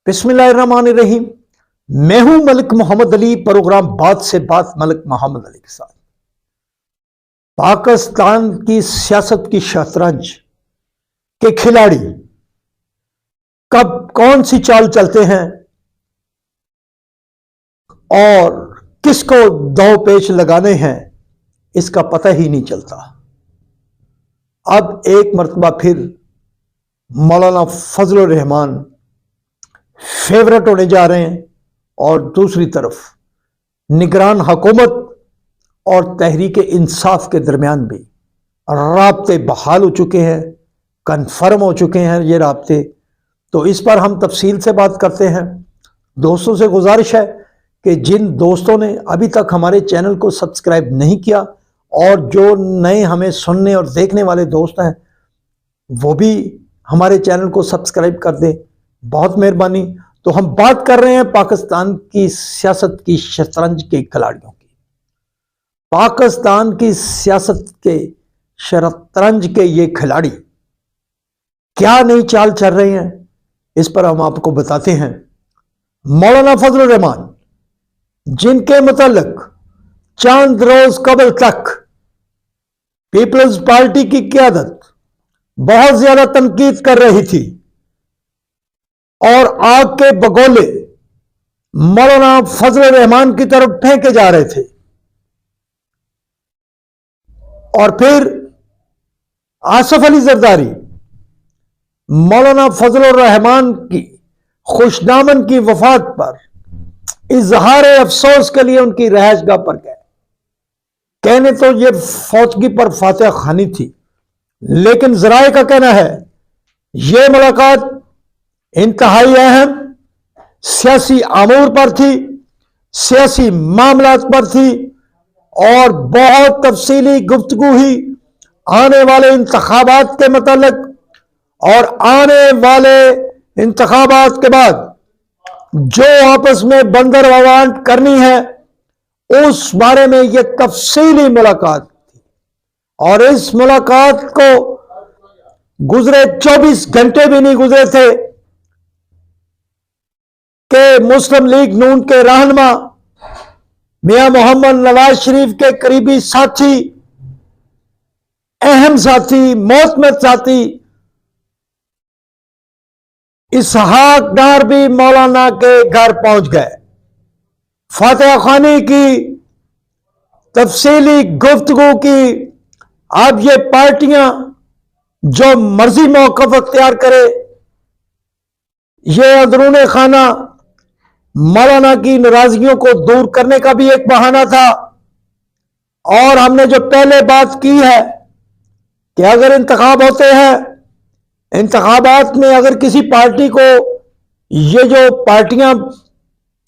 बिस्मिल्लाहिर्रहमानिर्रहीम। मैं हूं मलिक मोहम्मद अली। प्रोग्राम बात से बात मलिक मोहम्मद अली के साथ। पाकिस्तान की सियासत की शतरंज के खिलाड़ी कब कौन सी चाल चलते हैं और किसको दांव पेच लगाने हैं, इसका पता ही नहीं चलता। अब एक मर्तबा फिर मौलाना फजलुर रहमान फेवरेट होने जा रहे हैं और दूसरी तरफ निगरान हुकूमत और तहरीक इंसाफ के दरमियान भी राब्ते बहाल हो चुके हैं, कन्फर्म हो चुके हैं ये राब्ते। तो इस पर हम तफसील से बात करते हैं। दोस्तों से गुजारिश है कि जिन दोस्तों ने अभी तक हमारे चैनल को सब्सक्राइब नहीं किया और जो नए हमें सुनने और देखने वाले दोस्त हैं वो भी हमारे चैनल को सब्सक्राइब कर दें, बहुत मेहरबानी। तो हम बात कर रहे हैं पाकिस्तान की सियासत की शतरंज के खिलाड़ियों की। पाकिस्तान की सियासत के शतरंज के ये खिलाड़ी क्या नई चाल चल रहे हैं, इस पर हम आपको बताते हैं। मौलाना फजलुर रहमान, जिनके मुतालिक चंद रोज कबल तक पीपल्स पार्टी की क़यादत बहुत ज्यादा तनकीद कर रही थी और आग के बगोले मौलाना फजलुर रहमान की तरफ फेंके जा रहे थे, और फिर आसिफ अली जरदारी मौलाना फजलुर रहमान की खुशनामन की वफात पर इजहार अफसोस के लिए उनकी रहायशगाह पर गए। कहने तो ये फौतगी पर फातिहा खानी थी, लेकिन जराए का कहना है यह मुलाकात इंतहाई अहम सियासी अमूर पर थी, सियासी मामलात पर थी और बहुत तफसीली गुफ्तगू हुई आने वाले इंतखाबात के मतलब और आने वाले इंतखाबात के बाद जो आपस में बंदर बवांट करनी है उस बारे में यह तफसीली मुलाकात थी। और इस मुलाकात को गुजरे 24 घंटे भी नहीं गुजरे थे कि मुस्लिम लीग नून के रहनुमा मियां मोहम्मद नवाज शरीफ के करीबी साथी, अहम साथी, मोहतमद साथी इसहाक डार भी मौलाना के घर पहुंच गए। फातिहा खानी की तफसीली गुफ्तगू की। अब ये पार्टियां जो मर्जी मौक़िफ़ अख्तियार करे, ये अंदरूनी खाना मौलाना की नाराजगियों को दूर करने का भी एक बहाना था। और हमने जो पहले बात की है कि अगर इंतखाब होते हैं, इंतखाबात में अगर किसी पार्टी को, ये जो पार्टियां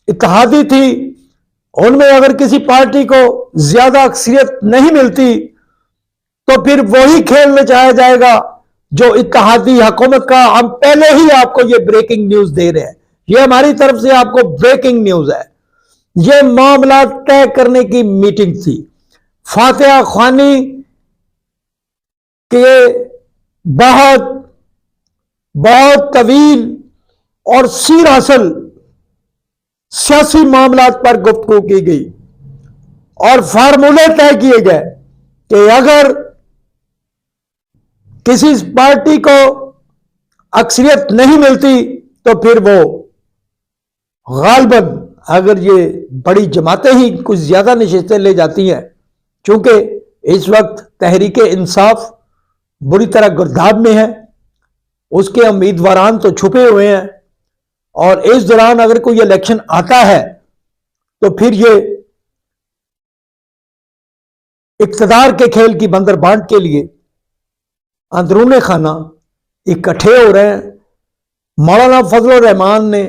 इत्तेहादी थी उनमें अगर किसी पार्टी को ज्यादा अक्सरियत नहीं मिलती तो फिर वही खेल में जाया जाएगा जो इत्तेहादी हुकूमत का। हम पहले ही आपको ये ब्रेकिंग न्यूज दे रहे हैं, ये हमारी तरफ से आपको ब्रेकिंग न्यूज है। ये मामला तय करने की मीटिंग थी। फातिहा खानी के बहुत बहुत तवील और सीर असल सियासी मामलात पर गुफ्तगू की गई और फार्मूले तय किए गए कि अगर किसी पार्टी को अक्सरियत नहीं मिलती तो फिर वो गालबन, अगर ये बड़ी जमातें ही कुछ ज्यादा नशिस्तें ले जाती हैं, चूंकि इस वक्त तहरीक इंसाफ बुरी तरह गिरदाब में है, उसके उम्मीदवारान तो छुपे हुए हैं और इस दौरान अगर कोई इलेक्शन आता है तो फिर ये इक्तदार के खेल की बंदरबांट के लिए अंदरूनी खाना इकट्ठे हो रहे हैं। मौलाना फजलुर रहमान ने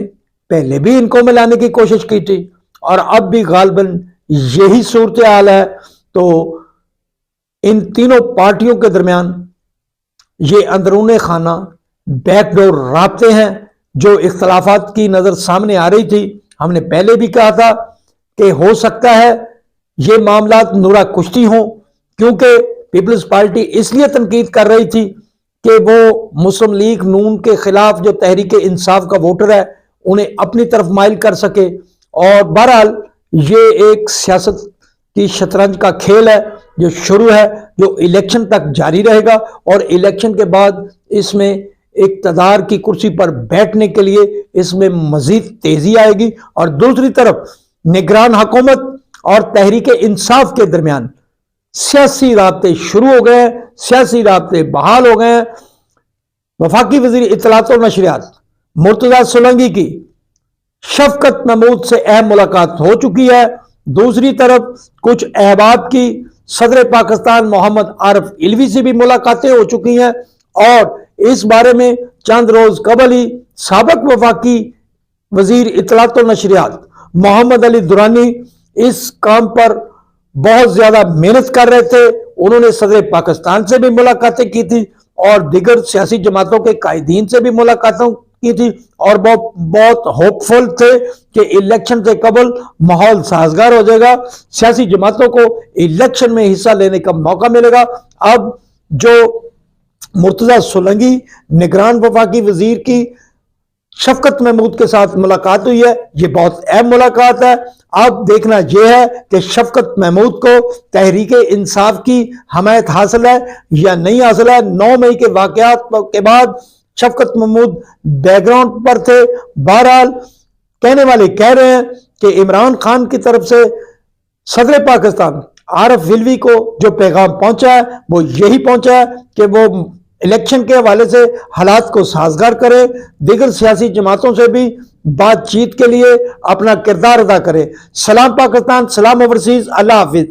पहले भी इनको मिलाने की कोशिश की थी और अब भी गालबन यही सूरत हाल है। तो इन तीनों पार्टियों के दरमियान ये अंदरूनी खाना बैकडोर राब्ते हैं जो इख्तलाफात की नजर सामने आ रही थी। हमने पहले भी कहा था कि हो सकता है ये मामलात नूरा कुश्ती हों, क्योंकि पीपल्स पार्टी इसलिए तनकीद कर रही थी कि वो मुस्लिम लीग नून के खिलाफ जो तहरीक इंसाफ का वोटर है انہیں اپنی طرف مائل کر سکے. اور بہرحال یہ ایک سیاست کی شطرنج کا کھیل ہے جو شروع ہے، جو الیکشن تک جاری رہے گا، اور الیکشن کے بعد اس میں اقتدار کی کرسی پر بیٹھنے کے لیے اس میں مزید تیزی آئے گی. اور دوسری طرف نگران حکومت اور تحریک انصاف کے درمیان سیاسی رابطے شروع ہو گئے ہیں، سیاسی رابطے بحال ہو گئے ہیں. وفاقی وزیر اطلاعات و نشریات مرتضی سولنگی کی شفقت محمود سے اہم ملاقات ہو چکی ہے. دوسری طرف کچھ احباب کی صدر پاکستان محمد عارف علوی سے بھی ملاقاتیں ہو چکی ہیں، اور اس بارے میں چند روز قبل ہی سابق وفاقی وزیر اطلاعات و نشریات محمد علی درانی اس کام پر بہت زیادہ محنت کر رہے تھے. انہوں نے صدر پاکستان سے بھی ملاقاتیں کی تھی اور دیگر سیاسی جماعتوں کے قائدین سے بھی ملاقاتیں کی تھی، اور بہت ہوپ فل تھے کہ الیکشن سے قبل ماحول سازگار ہو جائے گا، سیاسی جماعتوں کو الیکشن میں حصہ لینے کا موقع ملے گا. اب جو مرتضی سولنگی نگران وفاقی وزیر کی شفقت محمود کے ساتھ ملاقات ہوئی ہے، یہ بہت اہم ملاقات ہے. اب دیکھنا یہ ہے کہ شفقت محمود کو تحریک انصاف کی حمایت حاصل ہے یا نہیں حاصل ہے. 9 مئی کے واقعات کے بعد شفقت محمود بیک گراؤنڈ پر تھے. بہرحال کہنے والے کہہ رہے ہیں کہ عمران خان کی طرف سے صدر پاکستان عارف علوی کو جو پیغام پہنچا ہے وہ یہی پہنچا ہے کہ وہ الیکشن کے حوالے سے حالات کو سازگار کرے، دیگر سیاسی جماعتوں سے بھی بات چیت کے لیے اپنا کردار ادا کرے. سلام پاکستان، سلام اوورسیز، اللہ حافظ.